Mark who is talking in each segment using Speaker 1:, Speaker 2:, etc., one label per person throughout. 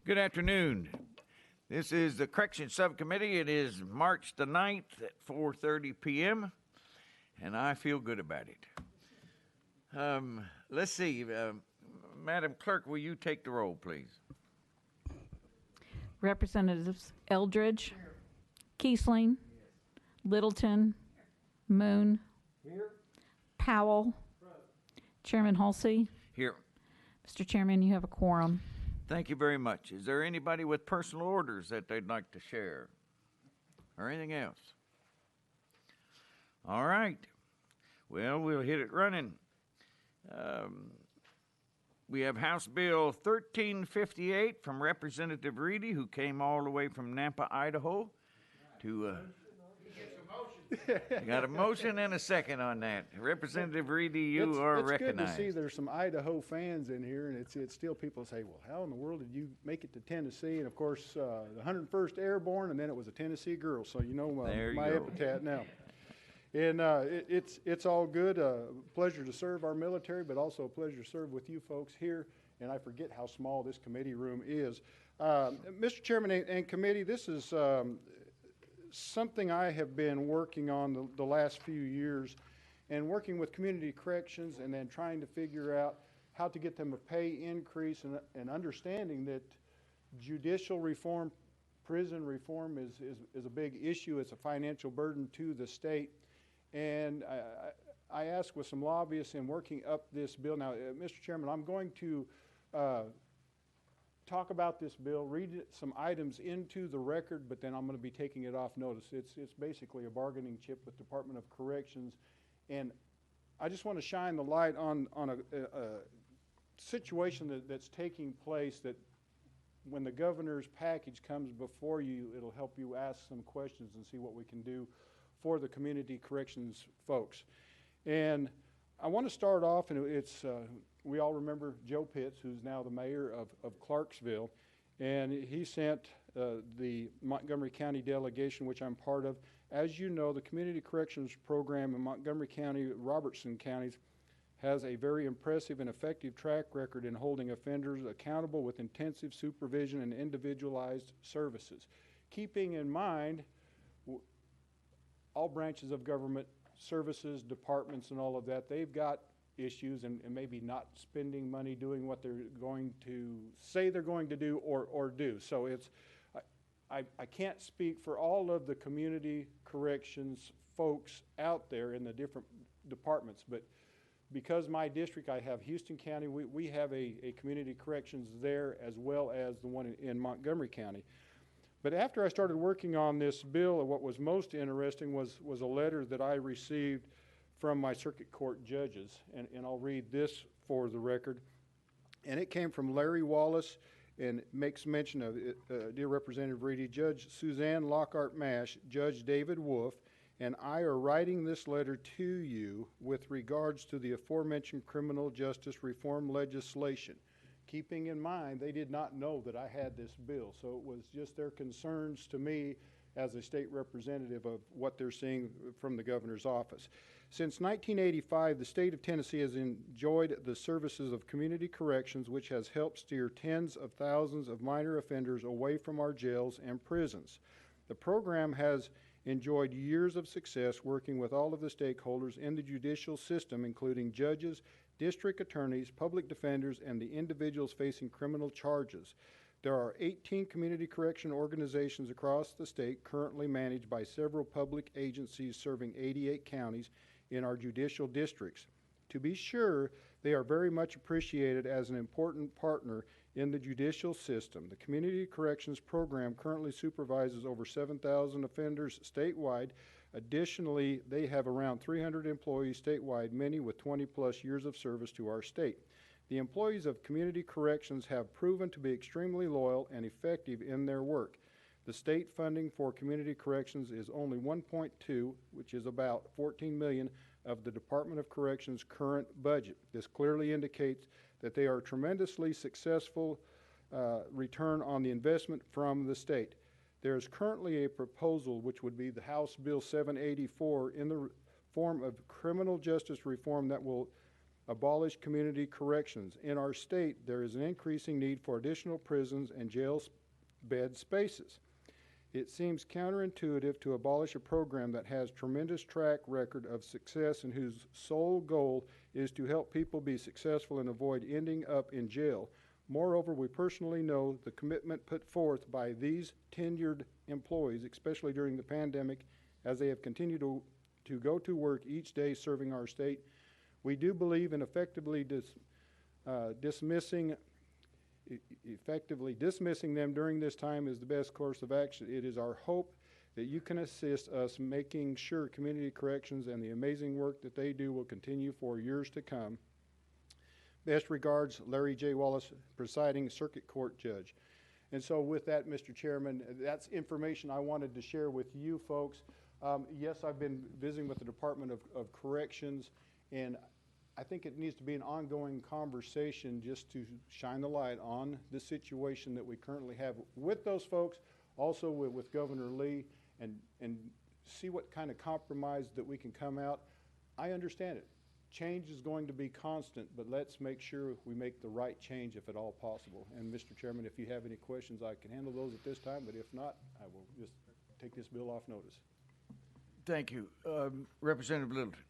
Speaker 1: Good afternoon. This is the Correction Subcommittee. It is March the 9th at 4:30 p.m., and I feel good about it. Let's see. Madam Clerk, will you take the roll, please?
Speaker 2: Representatives Eldridge, Kiesling, Littleton, Moon, Powell, Chairman Halsey.
Speaker 1: Here.
Speaker 2: Mr. Chairman, you have a quorum.
Speaker 1: Thank you very much. Is there anybody with personal orders that they'd like to share or anything else? All right. Well, we'll hit it running. We have House Bill 1358 from Representative Reedy, who came all the way from Nampa, Idaho, to I got a motion and a second on that. Representative Reedy, you are recognized.
Speaker 3: It's good to see there's some Idaho fans in here, and it's still people say, well, how in the world did you make it to Tennessee? And, of course, the 101st Airborne, and then it was a Tennessee girl. So you know my epithet now. And it's all good. Pleasure to serve our military, but also a pleasure to serve with you folks here. And I forget how small this committee room is. Mr. Chairman and committee, this is something I have been working on the last few years, and working with community corrections and then trying to figure out how to get them a pay increase, and understanding that judicial reform, prison reform is a big issue. It's a financial burden to the state. And I asked with some lobbyists in working up this bill. Now, Mr. Chairman, I'm going to talk about this bill, read some items into the record, but then I'm going to be taking it off notice. It's basically a bargaining chip with Department of Corrections, and I just want to shine the light on a situation that's taking place, that when the governor's package comes before you, it'll help you ask some questions and see what we can do for the community corrections folks. And I want to start off, and it's we all remember Joe Pitts, who's now the mayor of Clarksville, and he sent the Montgomery County delegation, which I'm part of. As you know, the Community Corrections Program in Montgomery County, Robertson counties, has a very impressive and effective track record in holding offenders accountable with intensive supervision and individualized services. Keeping in mind all branches of government, services, departments, and all of that, they've got issues and maybe not spending money doing what they're going to say they're going to do or do. So it's, I can't speak for all of the community corrections folks out there in the different departments, but because my district, I have Houston County, we have a community corrections there, as well as the one in Montgomery County. But after I started working on this bill, what was most interesting was a letter that I received from my circuit court judges, and I'll read this for the record. And it came from Larry Wallace, and makes mention of dear Representative Reedy, Judge Suzanne Lockhart Mash, Judge David Wolf, and I are writing this letter to you with regards to the aforementioned criminal justice reform legislation. Keeping in mind, they did not know that I had this bill, so it was just their concerns to me as a state representative of what they're seeing from the governor's office. Since 1985, the state of Tennessee has enjoyed the services of community corrections, which has helped steer tens of thousands of minor offenders away from our jails and prisons. The program has enjoyed years of success working with all of the stakeholders in the judicial system, including judges, district attorneys, public defenders, and the individuals facing criminal charges. There are 18 community correction organizations across the state currently managed by several public agencies serving 88 counties in our judicial districts. To be sure, they are very much appreciated as an important partner in the judicial system. The Community Corrections Program currently supervises over 7,000 offenders statewide. Additionally, they have around 300 employees statewide, many with 20-plus years of service to our state. The employees of Community Corrections have proven to be extremely loyal and effective in their work. The state funding for community corrections is only 1.2, which is about $14 million of the Department of Corrections' current budget. This clearly indicates that they are tremendously successful return on the investment from the state. There is currently a proposal, which would be the House Bill 784, in the form of criminal justice reform that will abolish community corrections. In our state, there is an increasing need for additional prisons and jail bed spaces. It seems counterintuitive to abolish a program that has tremendous track record of success and whose sole goal is to help people be successful and avoid ending up in jail. Moreover, we personally know the commitment put forth by these tenured employees, especially during the pandemic, as they have continued to go to work each day serving our state. We do believe in effectively dismissing them during this time is the best course of action. It is our hope that you can assist us making sure community corrections and the amazing work that they do will continue for years to come. Best regards, Larry J. Wallace, presiding circuit court judge. And so with that, Mr. Chairman, that's information I wanted to share with you folks. Yes, I've been visiting with the Department of Corrections, and I think it needs to be an ongoing conversation just to shine the light on the situation that we currently have with those folks, also with Governor Lee, and see what kind of compromise that we can come out. I understand it. Change is going to be constant, but let's make sure we make the right change if at all possible. And Mr. Chairman, if you have any questions, I can handle those at this time, but if not, I will just take this bill off notice.
Speaker 1: Thank you. Representative Littleton.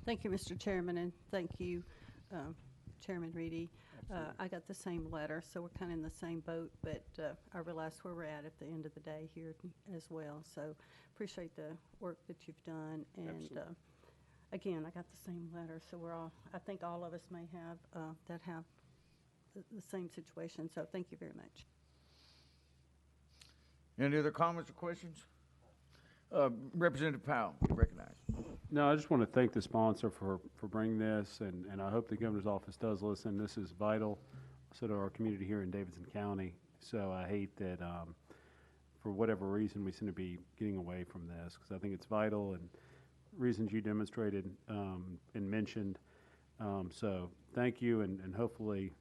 Speaker 4: Thank you, Mr. Chairman, and thank you, Chairman Reedy. I got the same letter, so we're kind of in the same boat, but I realize where we're at the end of the day here as well. So appreciate the work that you've done. And again, I got the same letter, so I think all of us may have that have the same situation. So thank you very much.
Speaker 1: Any other comments or questions? Representative Powell, you recognize.
Speaker 5: No, I just want to thank the sponsor for bringing this, and I hope the governor's office does listen. This is vital also to our community here in Davidson County. So I hate that for whatever reason we seem to be getting away from this, because I think it's vital and reasons you demonstrated and mentioned. So thank you, and hopefully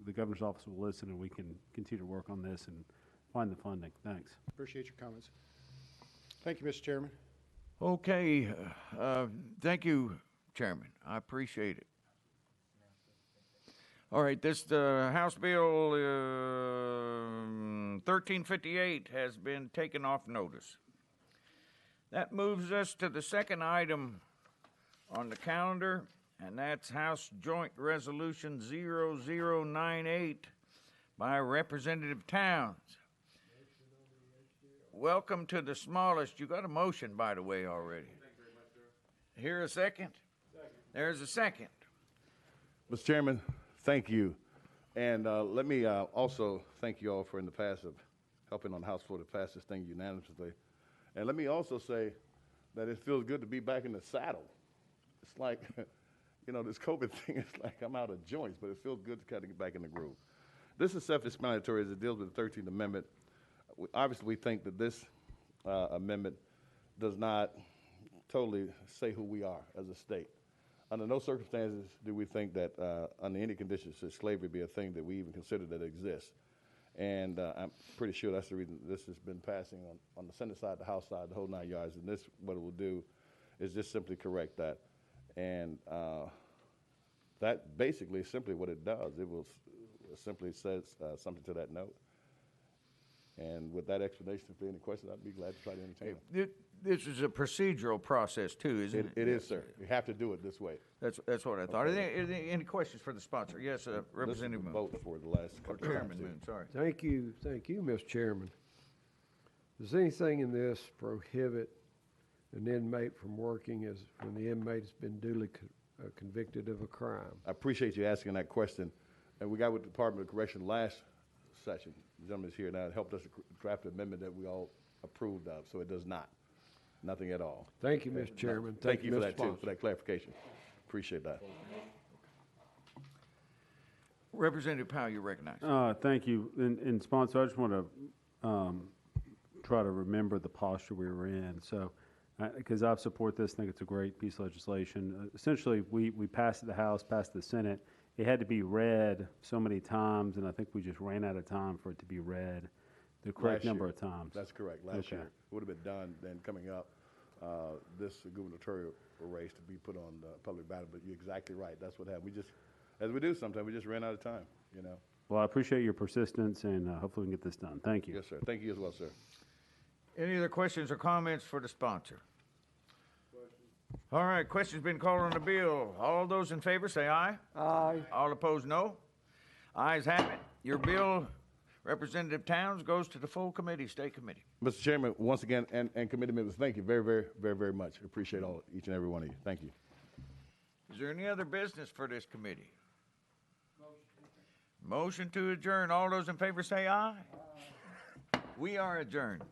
Speaker 5: the governor's office will listen and we can continue to work on this and find the funding. Thanks.
Speaker 3: Appreciate your comments. Thank you, Mr. Chairman.
Speaker 1: Okay, thank you, Chairman. I appreciate it. All right, this House Bill 1358 has been taken off notice. That moves us to the second item on the calendar, and that's House Joint Resolution 0098 by Representative Towns. Welcome to the smallest. You got a motion, by the way, already. Thank you very much, sir. Here a second? Second. There's a second.
Speaker 6: Mr. Chairman, thank you. And let me also thank you all for in the past of helping on the House floor to pass this thing unanimously. And let me also say that it feels good to be back in the saddle. It's like, you know, this COVID thing is like I'm out of joints, but it feels good to kind of get back in the groove. This is self-explanatory as it deals with the 13th Amendment. Obviously, we think that this amendment does not totally say who we are as a state. Under no circumstances do we think that under any conditions should slavery be a thing that we even consider that exists. And I'm pretty sure that's the reason this has been passing on the Senate side, the House side, the whole 9 yards. And this, what it will do is just simply correct that. And that basically is simply what it does. It will simply says something to that note. And with that explanation, if there are any questions, I'd be glad to try to entertain them.
Speaker 1: This is a procedural process too, isn't it?
Speaker 6: It is, sir. You have to do it this way.
Speaker 1: That's what I thought.
Speaker 6: Okay.
Speaker 1: Are there any questions for the sponsor? Yes, Representative Moon.
Speaker 6: Vote for the last
Speaker 1: Or
Speaker 6: couple of
Speaker 1: Chairman
Speaker 6: times.
Speaker 1: Moon, sorry.
Speaker 7: Thank you, Mr. Chairman. Does anything in this prohibit an inmate from working as when the inmate's been duly convicted of a crime?
Speaker 6: I appreciate you asking that question. And we got with the Department of Correction last session. The gentleman is here now and helped us draft an amendment that we all approved of, so it does not. Nothing at all.
Speaker 7: Thank you, Mr. Chairman.
Speaker 6: Thank you for
Speaker 7: Mr.
Speaker 6: that, too,
Speaker 7: Sponsor.
Speaker 6: for that clarification. Appreciate that.
Speaker 1: Representative Powell, you recognize.
Speaker 5: Thank you. And sponsor, I just want to try to remember the posture we were in. So, because I support this, think it's a great piece of legislation. Essentially, we passed it the House, passed the Senate. It had to be read so many times, and I think we just ran out of time for it to be read the correct
Speaker 6: Last
Speaker 5: number
Speaker 6: year.
Speaker 5: of times.
Speaker 6: That's correct. Last
Speaker 5: Okay.
Speaker 6: year. It would have been done then coming up. this gubernatorial race to be put on the public ballot, but you're exactly right. That's what happened. We just, as we do sometimes, we just ran out of time, you know?
Speaker 5: Well, I appreciate your persistence, and hopefully we can get this done. Thank you.
Speaker 6: Yes, sir. Thank you as well, sir.
Speaker 1: Any other questions or comments for the sponsor? All right, question's been called on the bill. All those in favor say aye.
Speaker 7: Aye.
Speaker 1: All opposed, no. Ayes have it. Your bill, Representative Towns, goes to the full committee, state committee.
Speaker 6: Mr. Chairman, once again, and committee members, thank you very, very, very, very much. Appreciate each and every one of you. Thank you.
Speaker 1: Is there any other business for this committee? Motion to adjourn. All those in favor say aye. We are adjourned.